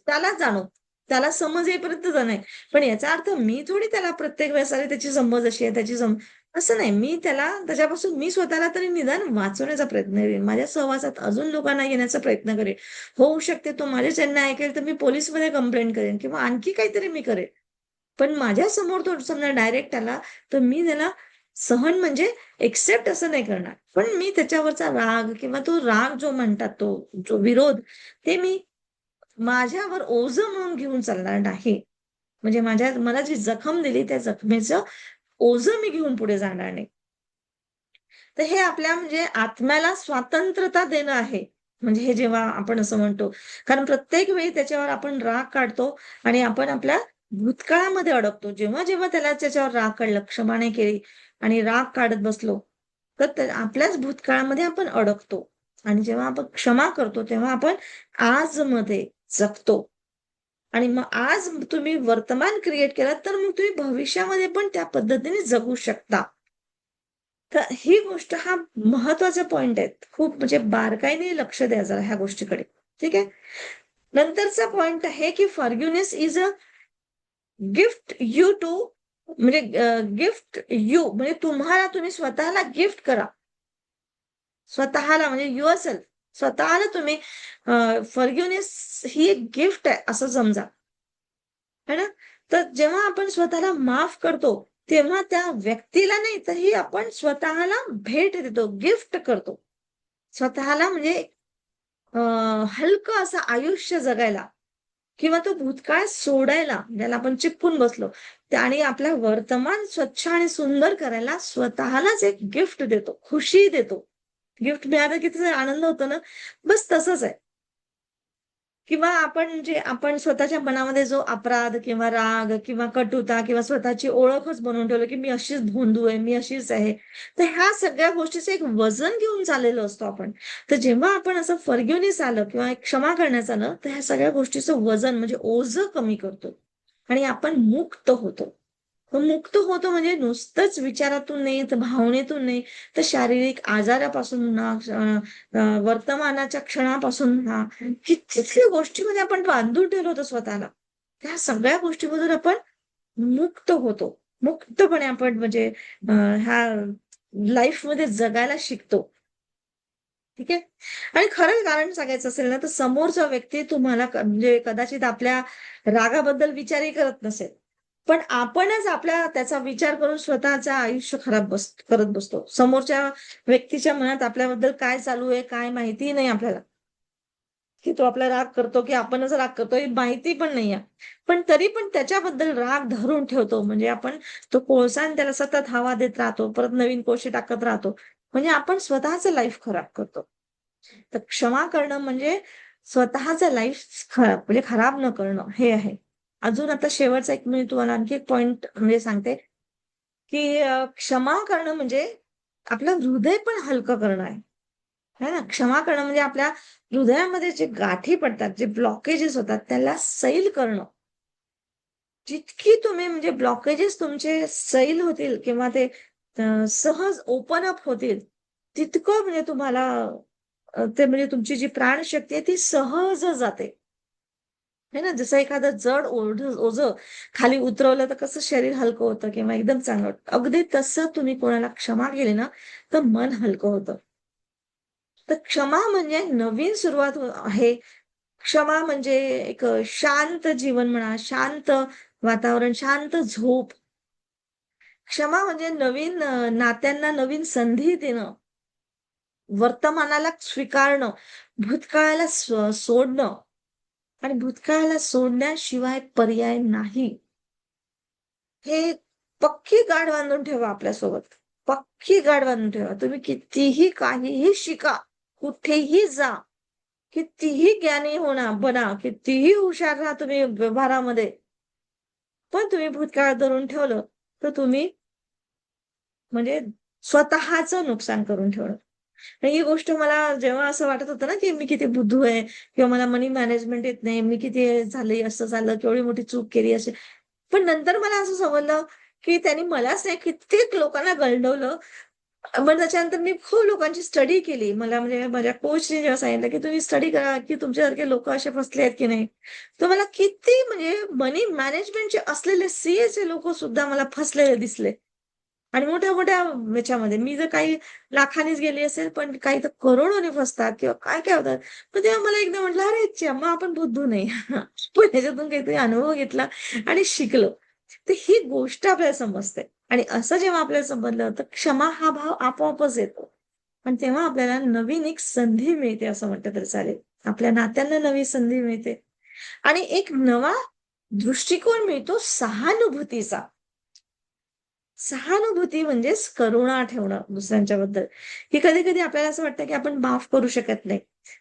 त्यालाच जाणो. त्याला समज येईपर्यंत नाही. पण याचा अर्थ मी थोडी त्याला प्रत्येक वेळेस अरे त्याची समज अशी आहे, असं नाही. मी त्याला त्याच्यापासून मी स्वतःला तरी निदान वाचवण्याचा प्रयत्न करेन. माझ्या सहवासात अजून लोकांना येण्याचा प्रयत्न करेन. होऊ शकते तो माझे चॅनल ऐकेल तर मी पोलिसमध्ये कंप्लेंट करेन किंवा आणखी काहीतरी मी करेन. पण माझ्यासमोर तो समजा डायरेक्ट आला, तर मी त्याला सहन म्हणजे एक्सेप्ट असं नाही करणार. पण मी त्याच्यावरचा राग किंवा तो राग जो म्हणतात तो जो विरोध, ते मी माझ्यावर ओझं म्हणून घेऊन चालणार नाही. म्हणजे मला जी जखम दिली त्या जखमेचं ओझं मी घेऊन पुढे जाणार नाही. तर हे आपल्या म्हणजे आत्म्याला स्वातंत्र्यता देणं आहे. म्हणजे हे जेव्हा आपण असं म्हणतो. कारण प्रत्येक वेळी त्याच्यावर आपण राग काढतो आणि आपण आपल्या भूतकाळामध्ये अडकतो. जेव्हा त्याला त्याच्यावर राग काढला, क्षमा नाही केली आणि राग काढत बसलो, तर आपल्याच भूतकाळामध्ये आपण अडकतो. आणि जेव्हा आपण क्षमा करतो, तेव्हा आपण आजमध्ये जगतो. आणि मग आज तुम्ही वर्तमान क्रिएट केलात, तर मग तुम्ही भविष्यामध्ये पण त्या पद्धतीने जगू शकता. तर ही गोष्ट हा महत्वाचा पॉइंट आहे. खूप म्हणजे बारकाईने लक्ष द्या जरा ह्या गोष्टीकडे. ठीक आहे. नंतरचा पॉइंट आहे, की forgiveness is a gift you to म्हणजे गिफ्ट यू म्हणजे तुम्ही स्वतःला गिफ्ट करा. स्वतःला म्हणजे युअरसेल्फ स्वतःला तुम्ही फॉरगिव्हनेस ही एक गिफ्ट आहे असं समजा. है ना? तर जेव्हा आपण स्वतःला माफ करतो, तेव्हा त्या व्यक्तीला नाही, तर ही आपण स्वतःला भेट देतो, गिफ्ट करतो. स्वतःला म्हणजे अ, हलकं असं आयुष्य जगायला किंवा तो भूतकाळ सोडायला, ज्याला आपण चिपकून बसलो आणि आपलं वर्तमान स्वच्छ आणि सुंदर करायला स्वतःलाच एक गिफ्ट देतो, खुशी देतो. गिफ्ट मिळालं की त्याचा आनंद होतो ना, बस तसंच आहे. किंवा आपण स्वतःच्या मनामध्ये जो अपराध किंवा राग किंवा कटुता किंवा स्वतःची ओळखच बनवून ठेवलं, की मी अशीच भोंदू आहे, मी अशीच आहे. तर ह्या सगळ्या गोष्टीचं एक वजन घेऊन चाललेलो असतो आपण. तर जेव्हा आपण असं फॉरगिव्हनेस आलं किंवा एक क्षमा करण्यात आलं, तर ह्या सगळ्या गोष्टीचं वजन म्हणजे ओझं कमी करतो आणि आपण मुक्त होतो. मग मुक्त होतो म्हणजे नुसतंच विचारातून नाही, तर भावनेतून नाही, तर शारीरिक आजारापासून ना, वर्तमानाच्या क्षणापासून ना, कित्येक गोष्टीमध्ये आपण बांधून ठेवलं होतं स्वतःला. त्या सगळ्या गोष्टीमधून आपण मुक्त होतो. मुक्तपणे आपण म्हणजे ह्या लाईफमध्ये जगायला शिकतो. ठीक आहे. आणि खरं कारण सांगायचं असेल ना, तर समोरचा व्यक्ती तुम्हाला म्हणजे कदाचित आपल्या रागाबद्दल विचारही करत नसेल. पण आपणच त्याचा विचार करून स्वतःचं आयुष्य खराब करत बसतो. समोरच्या व्यक्तीच्या मनात आपल्याबद्दल काय चालू आहे, काय माहितीही नाही आपल्याला. की तो आपला राग करतो, की आपणच राग करतो हे माहिती पण नाहीये. पण तरी पण त्याच्याबद्दल राग धरून ठेवतो. म्हणजे आपण तो कोळसा आणि त्याला सतत हवा देत राहतो. परत नवीन कोळसे टाकत राहतो. म्हणजे आपण स्वतःचं लाईफ खराब करतो. तर क्षमा करणं म्हणजे स्वतःचं लाईफ म्हणजे खराब न करणं हे आहे. अजून आता शेवटचा एक मी तुम्हाला आणखी एक पॉइंट म्हणजे सांगते, की क्षमा करणं म्हणजे आपलं हृदय पण हलकं करणं आहे. है ना? क्षमा करणं म्हणजे आपल्या हृदयामध्ये जे गाठी पडतात, जे ब्लॉकेजेस होतात त्याला सैल करणं. जितकी तुम्ही म्हणजे ब्लॉकेजेस तुमचे सैल होतील किंवा ते सहज ओपन अप होतील, तितकं म्हणजे तुम्हाला ते म्हणजे तुमची जी प्राणशक्ती आहे ती सहज जाते. है ना? जसं एखादं जड ओझं खाली उतरवलं तर कसं शरीर हलकं होतं किंवा एकदम चांगलं वाटतं. अगदी तसं तुम्ही कोणाला क्षमा केली ना, तर मन हलकं होतं. तर क्षमा म्हणजे नवीन सुरुवात आहे. क्षमा म्हणजे एक शांत जीवन म्हणा, शांत वातावरण, शांत झोप. क्षमा म्हणजे नवीन नात्यांना नवीन संधी देणं, वर्तमानाला स्वीकारणं, भूतकाळाला सोडणं आणि भूतकाळाला सोडण्याशिवाय पर्याय नाही. हे पक्की गाठ बांधून ठेवा आपल्यासोबत. पक्की गाठ बांधून ठेवा. तुम्ही कितीही काहीही शिका, कुठेही जा, कितीही ज्ञानी बना, कितीही हुशार राहा तुम्ही व्यवहारामध्ये, पण तुम्ही भूतकाळ धरून ठेवलं, तर तुम्ही म्हणजे स्वतःचं नुकसान करून ठेवलं. आणि ही गोष्ट मला जेव्हा असं वाटत होतं ना, की मी किती बुद्धू आहे किंवा मला मनी मॅनेजमेंट येत नाही, मी किती हे झालंय, असं झालं, केवढी मोठी चूक केली अशी. पण नंतर मला असं समजलं, की त्यांनी मलाच नाही कित्येक लोकांना गंडवलं. मग त्याच्यानंतर मी खूप लोकांची स्टडी केली. मला म्हणजे माझ्या कोचने जेव्हा सांगितलं, की तुम्ही स्टडी करा, की तुमच्यासारखे लोकं असे फसले आहेत की नाही. तर मला किती म्हणजे मनी मॅनेजमेंटचे असलेले सीएचे लोकं सुद्धा मला फसलेले दिसले. आणि मोठ्या-मोठ्या ह्याच्यामध्ये मी जर काही लाखांनीच गेली असेल, पण काही तर करोडोने फसतात किंवा काय-काय होतात. पण तेव्हा मला एकदा म्हटलं, "अरे च्या मग आपण बुद्धू नाही." पण त्याच्यातून काहीतरी अनुभव घेतला आणि शिकलो. तर ही गोष्ट आपल्याला समजते आणि असं जेव्हा आपल्याला समजलं, तर क्षमा हा भाव आपोआपच येतो. आणि तेव्हा आपल्याला नवीन एक संधी मिळते असं म्हटलं तरी चालेल. आपल्या नात्यांना नवी संधी मिळते आणि एक नवा दृष्टिकोन मिळतो सहानुभूतीचा. सहानुभूती म्हणजेच करुणा ठेवणं दुसऱ्यांच्याबद्दल, की कधी-कधी आपल्याला असं वाटतं, की आपण माफ करू शकत नाही.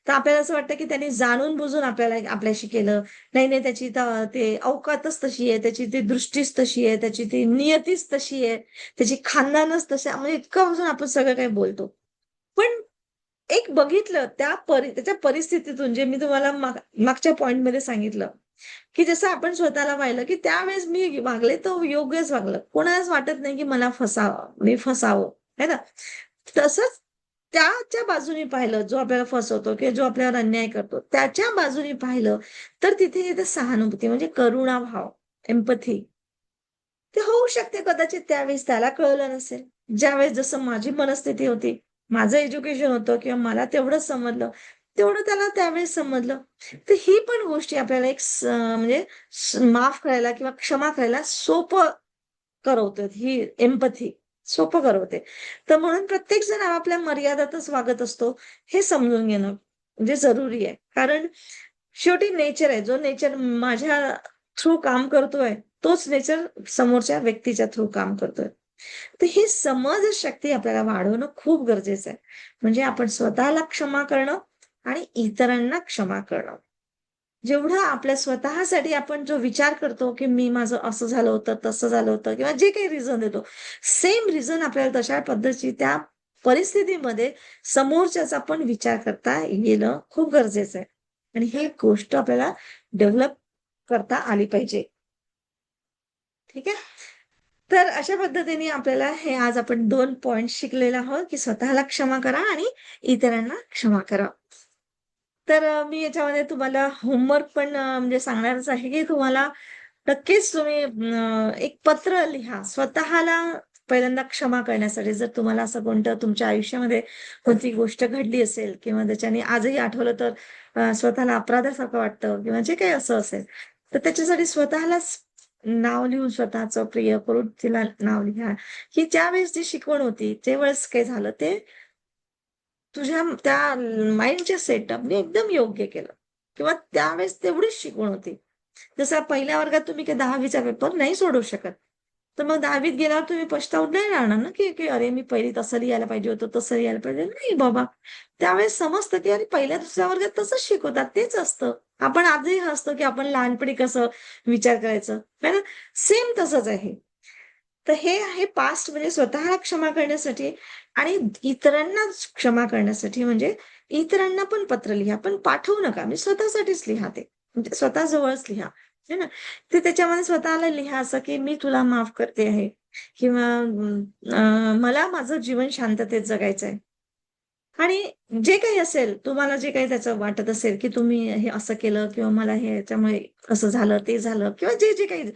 तर आपल्याला असं वाटतं, की त्यांनी जाणून-बुजून आपल्याशी केलं. नाही, त्याची ते अवकातच तशी आहे, त्याची ती दृष्टीच तशी आहे, त्याची ती नियतीच तशी आहे, त्याची खानदानच तशी आहे. म्हणजे इतकं आपण सगळं काही बोलतो. पण एक बघितलं त्याच्या परिस्थितीतून जे मी तुम्हाला मागच्या पॉइंटमध्ये सांगितलं, की जसं आपण स्वतःला पाहिलं, की त्यावेळेस मी वागले तर योग्यच वागलं. कोणालाच वाटत नाही, की मला मी फसावं, है ना? तसंच त्याच्या बाजूने पाहिलं, जो आपल्याला फसवतो किंवा जो आपल्यावर अन्याय करतो, त्याच्या बाजूने पाहिलं, तर तिथे येते सहानुभूती म्हणजे करुणाभाव, एम्पॅथी. ते होऊ शकते कदाचित त्यावेळेस त्याला कळलं नसेल. ज्यावेळेस जसं माझी मनस्थिती होती, माझं एज्युकेशन होतं किंवा मला तेवढंच समजलं, तेवढं त्याला त्यावेळेस समजलं. तर ही पण गोष्टी आपल्याला एक म्हणजे माफ करायला किंवा क्षमा करायला सोपं करवतात ही एम्पॅथी. सोपं करवते. तर म्हणून प्रत्येक जण आपल्या मर्यादातच वागत असतो, हे समजून घेणं म्हणजे जरुरी आहे. कारण शेवटी नेचर आहे. जो नेचर माझ्या थ्रू काम करतोय, तोच नेचर समोरच्या व्यक्तीच्या थ्रू काम करतोय. तर ही समजशक्ती आपल्याला वाढवणं खूप गरजेचं आहे. म्हणजे आपण स्वतःला क्षमा करणं आणि इतरांना क्षमा करणं. जेवढं आपल्या स्वतःसाठी आपण जो विचार करतो, की मी माझं असं झालं होतं, तसं झालं होतं किंवा जे काही रिझन देतो, सेम रिझन आपल्याला तशा पद्धतीची त्या परिस्थितीमध्ये समोरच्याचा पण विचार करता येणं खूप गरजेचं आहे. आणि ही गोष्ट आपल्याला डेव्हलप करता आली पाहिजे. ठीक आहे? तर अशा पद्धतीने आपल्याला हे आज आपण 2 पॉइंट्स शिकलेलो आहोत, की स्वतःला क्षमा करा आणि इतरांना क्षमा करा. तर मी याच्यामध्ये तुम्हाला होमवर्क पण म्हणजे सांगणारच आहे, की तुम्हाला नक्कीच तुम्ही एक पत्र लिहा. स्वतःला पहिल्यांदा क्षमा करण्यासाठी. जर तुम्हाला असं कोणतं तुमच्या आयुष्यामध्ये कोणती गोष्ट घडली असेल किंवा त्याच्याने आजही आठवलं तर स्वतःला अपराधासारखं वाटतं किंवा जे काही असं असेल, तर त्याच्यासाठी स्वतःलाच नाव लिहून स्वतःचं प्रिय करून तिला नाव लिहा, की ज्यावेळेस जी शिकवण होती, त्यावेळेस काय झालं ते तुझ्या त्या माइंडच्या सेटअपने एकदम योग्य केलं किंवा त्यावेळेस तेवढीच शिकवण होती. जसं पहिल्या वर्गात तुम्ही काही 10वीचा पेपर नाही सोडवू शकत. तर मग 10वीत गेल्यावर तुम्ही पछतावून नाही राहणार ना, की "अरे, मी पहिली तसं लिहायला पाहिजे होतं, तसं लिहायला पाहिजे." नाही बाबा. त्यावेळेस समजतं, की अरे पहिल्या दुसऱ्या वर्गात तसंच शिकवतात, तेच असतं. आपण आजही हसतो की आपण लहानपणी कसं विचार करायचं, है ना? सेम तसंच आहे. तर हे आहे पास्ट म्हणजे स्वतःला क्षमा करण्यासाठी आणि इतरांना क्षमा करण्यासाठी म्हणजे इतरांना पण पत्र लिहा, पण पाठवू नका. म्हणजे स्वतःसाठीच लिहा ते. म्हणजे स्वतःजवळच लिहा, है ना? ते त्याच्यामध्ये स्वतःला लिहा असं की मी तुला माफ करते आहे किंवा मला माझं जीवन शांततेत जगायचं आहे. आणि जे काही असेल, तुम्हाला जे काही त्याचं वाटत असेल, की तुम्ही हे असं केलं किंवा मला हे ह्याच्यामुळे असं झालं, ते झालं किंवा जे काही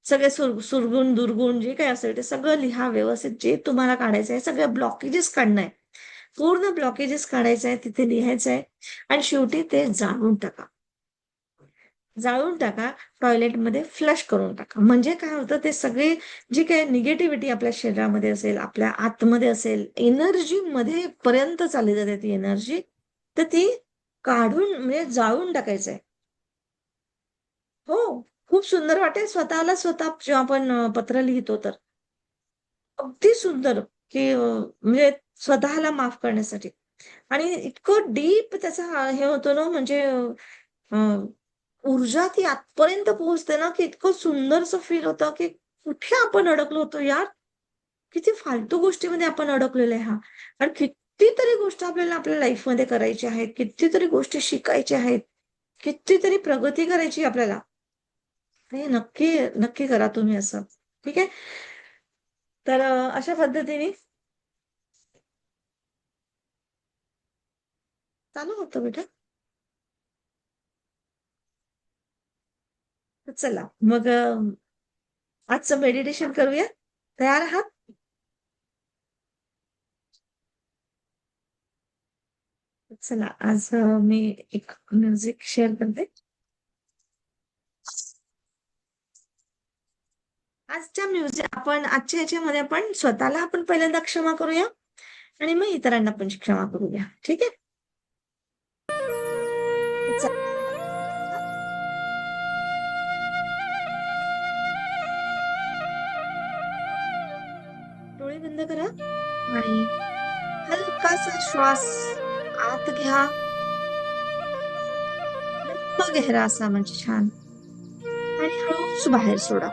सगळे सुरगुण, दुर्गुण जे काही असेल ते सगळं लिहा व्यवस्थित. जे तुम्हाला काढायचं आहे, सगळे ब्लॉकेजेस काढणं आहे. पूर्ण ब्लॉकेजेस काढायचं आहे, तिथे लिहायचं आहे आणि शेवटी ते जाळून टाका. जाळून टाका, टॉयलेटमध्ये फ्लश करून टाका. म्हणजे काय होतं ते सगळे जी काही निगेटिव्हिटी आपल्या शरीरामध्ये असेल, आपल्या आतमध्ये असेल, एनर्जीमध्ये पर्यंत चालली जाते ती एनर्जी, तर ती काढून म्हणजे जाळून टाकायचं आहे. हो, खूप सुंदर वाटेल स्वतःला स्वतः जेव्हा आपण पत्र लिहितो तर. अगदी सुंदर, की म्हणजे स्वतःला माफ करण्यासाठी आणि इतकं डीप त्याचा हे होतं ना म्हणजे अ, ऊर्जा ती आतपर्यंत पोहोचते ना, की इतकं सुंदरसं फील होतं, की कुठे आपण अडकलो होतो यार? किती फालतू गोष्टीमध्ये आपण अडकलेलो आहे हां. आणि कितीतरी गोष्ट आपल्याला आपल्या लाईफमध्ये करायच्या आहेत. कितीतरी गोष्टी शिकायच्या आहेत. कितीतरी प्रगती करायची आहे आपल्याला. हे नक्की, नक्की करा तुम्ही असं. ठीक आहे? तर अशा पद्धतीने चालू होतं बेटा. तर चला मग आजचं मेडिटेशन करूया. तयार आहात? चला आज मी एक म्युझिक शेअर करते. आजच्या ह्याच्यामध्ये आपण स्वतःला आपण पहिल्यांदा क्षमा करूया आणि मग इतरांना पण क्षमा करूया. ठीक आहे? तर चला. डोळे बंद करा आणि हलकासा श्वास आत घ्या. लंबा गहरा असा म्हणजे छान आणि हळूच बाहेर सोडा.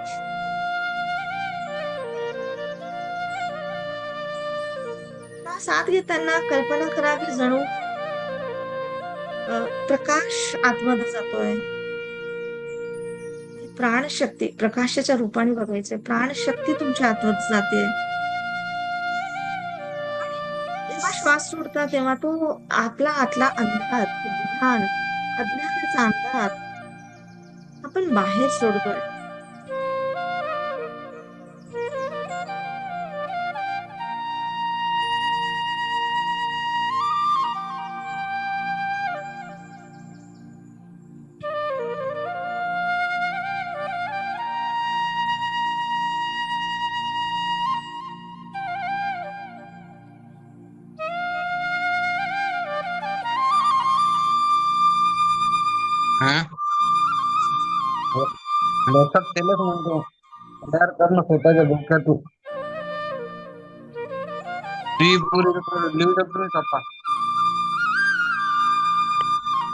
श्वास आत घेताना कल्पना करा की जणू प्रकाश आतमध्ये जातोय. ती प्राणशक्ती प्रकाशाच्या रूपाने बघायचंय. प्राणशक्ती तुमच्या आतमध्ये जाते. आणि जेव्हा श्वास सोडता तेव्हा तो आपला आतला अंधार, अज्ञानाचा अंधार आपण बाहेर सोडतोय. हा लक्षात केलंच म्हणतो तयार करणं स्वतःच्या डोक्यातून ती पुरी लिहू शकतो मी स्वतः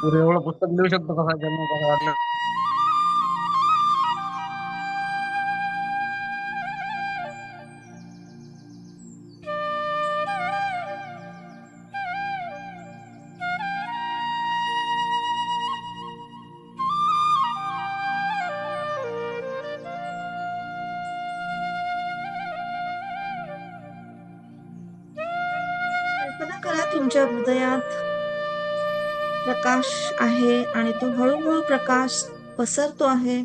पुरे एवढं पुस्तक लिहू शकतो कसा जन्म कसा वाटलं कल्पना करा तुमच्या हृदयात प्रकाश आहे आणि तो हळूहळू प्रकाश पसरतो आहे.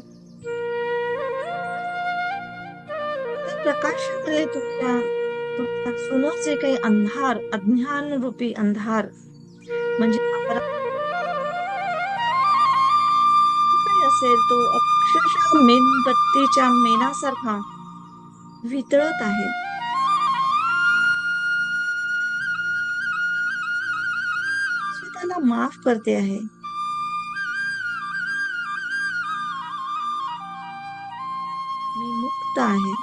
त्या प्रकाशामध्ये तुमच्या जुनं जे काही अंधार, अज्ञानरूपी अंधार म्हणजे काही असेल तो अक्षरशः मेणबत्तीच्या मेणासारखा वितळत आहे. स्वतःला माफ करते आहे. मी मुक्त आहे.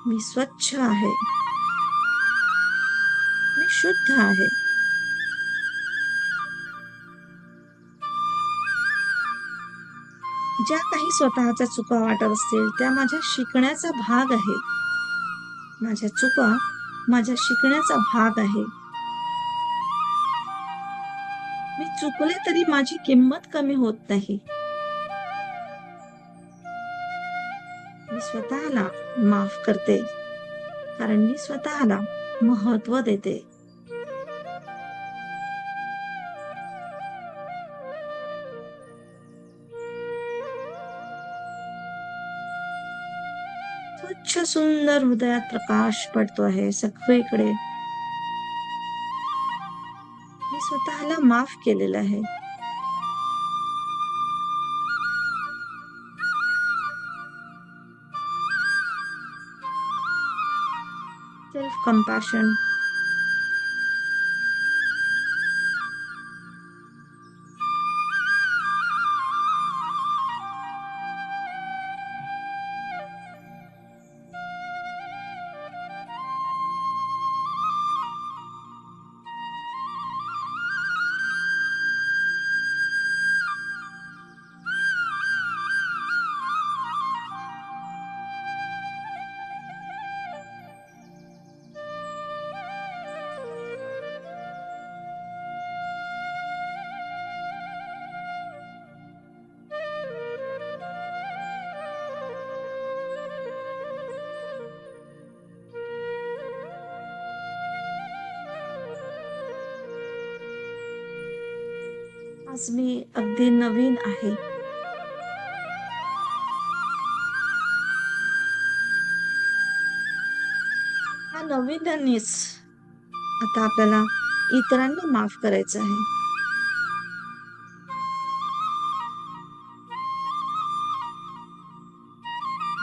मी स्वच्छ आहे. मी शुद्ध आहे. ज्या काही स्वतःच्या चुका वाटत असतील त्या माझ्या शिकण्याचा भाग आहे. माझ्या चुका माझ्या शिकण्याचा भाग आहे. मी चुकले तरी माझी किंमत कमी होत नाही. मी स्वतःला माफ करते कारण मी स्वतःला महत्व देते. स्वच्छ सुंदर हृदयात प्रकाश पडतो आहे सगळीकडे. मी स्वतःला माफ केलेलं आहे. Self compassion. आज मी अगदी नवीन आहे. हा नवीनच आता आपल्याला इतरांना माफ करायचं आहे.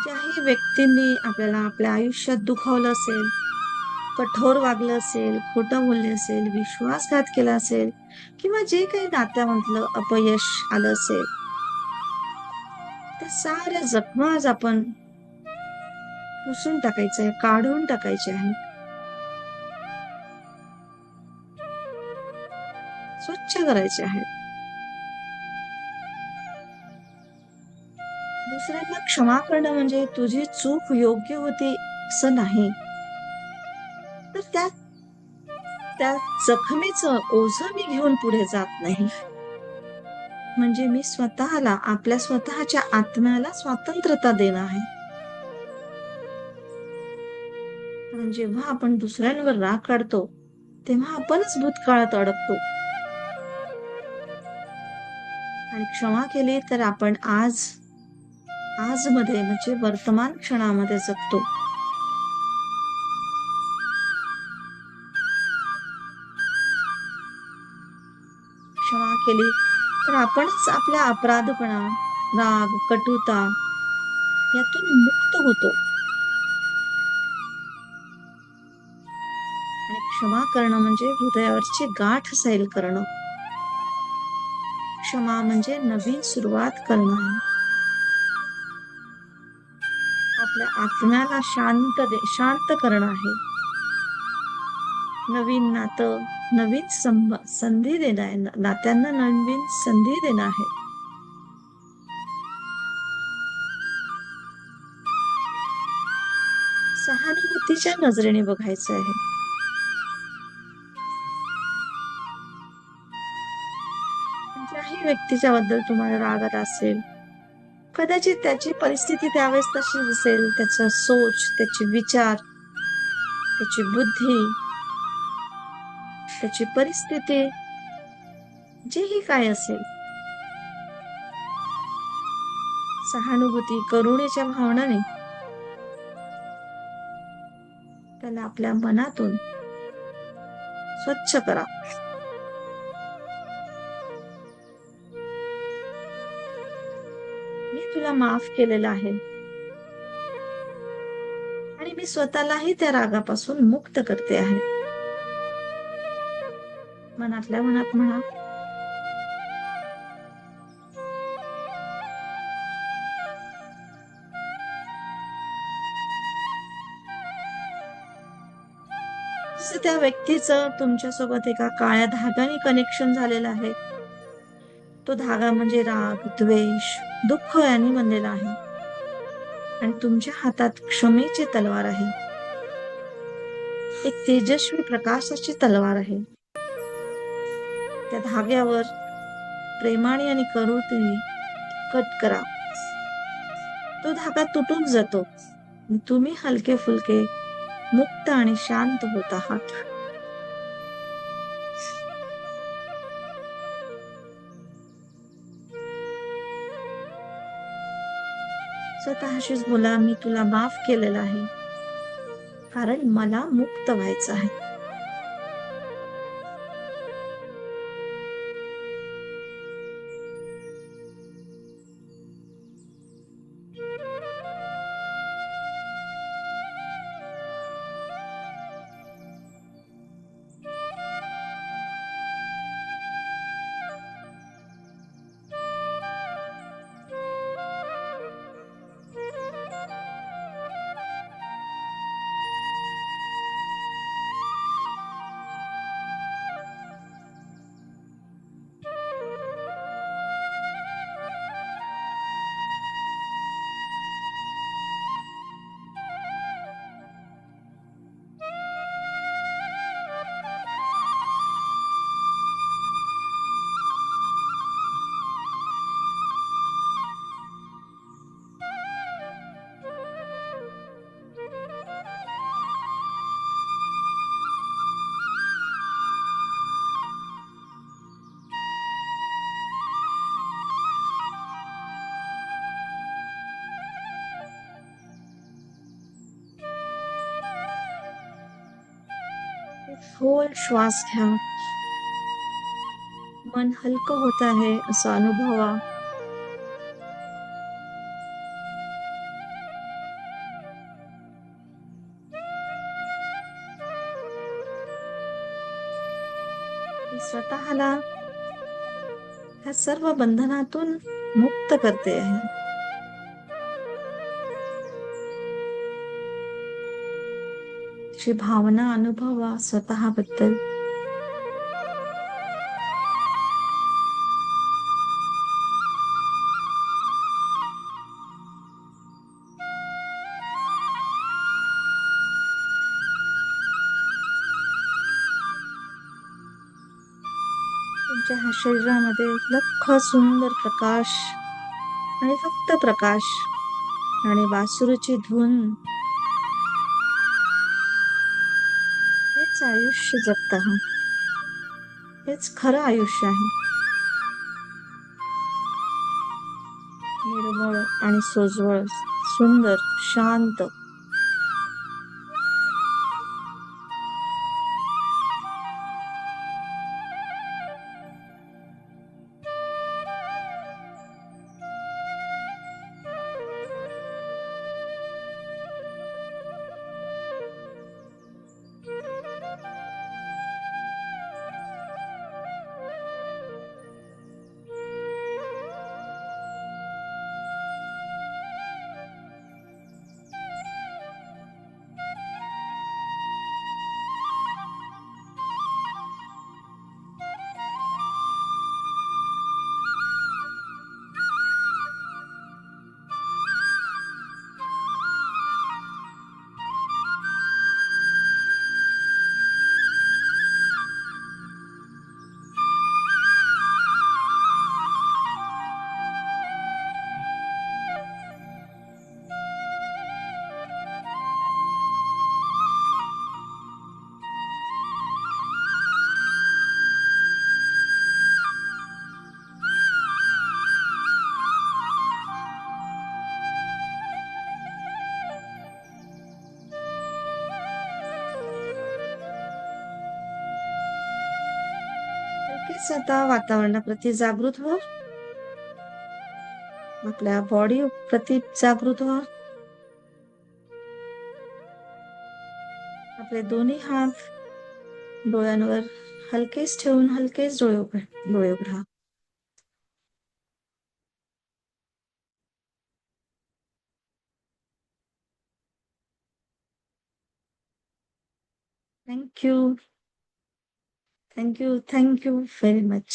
ज्याही व्यक्तींनी आपल्याला आपल्या आयुष्यात दुखावलं असेल, कठोर वागलं असेल, खोटं बोलले असेल, विश्वासघात केला असेल किंवा जे काही नात्यामधलं अपयश आलं असेल, त्या साऱ्या जखमा आज आपण पुसून टाकायचं आहे, काढून टाकायचे आहे. स्वच्छ करायचे आहे. दुसऱ्यांना क्षमा करणं म्हणजे तुझी चूक योग्य होती असं नाही. तर त्या त्या जखमेचं ओझं मी घेऊन पुढे जात नाही. म्हणजे मी स्वतःला, आपल्या स्वतःच्या आत्म्याला स्वातंत्र्यता देणं आहे. कारण जेव्हा आपण दुसऱ्यांवर राग काढतो, तेव्हा आपणच भूतकाळात अडकतो. आणि क्षमा केली तर आपण आजमध्ये म्हणजे वर्तमान क्षणामध्ये जगतो. क्षमा केली तर आपणच आपल्या अपराधपणा, राग, कटुता यातून मुक्त होतो. आणि क्षमा करणं म्हणजे हृदयावरची गाठ सैल करणं. क्षमा म्हणजे नवीन सुरुवात करणं आहे. आपल्या आत्म्याला शांत करणं आहे. नवीन नातं, नवीन संधी देणं आहे. नात्यांना नवीन संधी देणं आहे. सहानुभूतीच्या नजरेने बघायचं आहे. ज्याही व्यक्तीच्या बद्दल तुम्हाला राग आला असेल, कदाचित त्याची परिस्थिती त्यावेळेस तशी असेल, त्याचा सोच, त्याचे विचार, त्याची बुद्धी, त्याची परिस्थिती, जेही काय असेल, सहानुभूती, करुणेच्या भावनाने त्याला आपल्या मनातून स्वच्छ करा. मी तुला माफ केलेलं आहे आणि मी स्वतःलाही त्या रागापासून मुक्त करते आहे. मनातल्या मनात म्हणा. त्या व्यक्तीचं तुमच्यासोबत एका काळ्या धाग्याने कनेक्शन झालेलं आहे. तो धागा म्हणजे राग, द्वेष, दुःख यांनी बनलेला आहे आणि तुमच्या हातात क्षमेची तलवार आहे. एक तेजस्वी प्रकाशाची तलवार आहे. त्या धाग्यावर प्रेमाने आणि करुणेने कट करा. तो धागा तुटून जातो. तुम्ही हलके-फुलके, मुक्त आणि शांत होत आहात. स्वतःशीच बोला, मी तुला माफ केलेलं आहे. कारण मला मुक्त व्हायचं आहे. खोल श्वास घ्या. मन हलकं होत आहे असं अनुभवा. मी स्वतःला ह्या सर्व बंधनातून मुक्त करते आहे. अशी भावना अनुभवा स्वतःबद्दल. तुमच्या ह्या शरीरामध्ये लख्ख सुंदर प्रकाश आणि फक्त प्रकाश आणि वासुरीची धून हेच आयुष्य जगत आहात. हेच खरं आयुष्य आहे. निर्मळ आणि सोज्वळ, सुंदर, शांत. नक्कीच आता वातावरणाप्रती जागृत व्हा. आपल्या बॉडी प्रती जागृत व्हा. आपले दोन्ही हात डोळ्यांवर हलकेच ठेवून हलकेच डोळे उघडा. Thank you. Thank you. Thank you very much.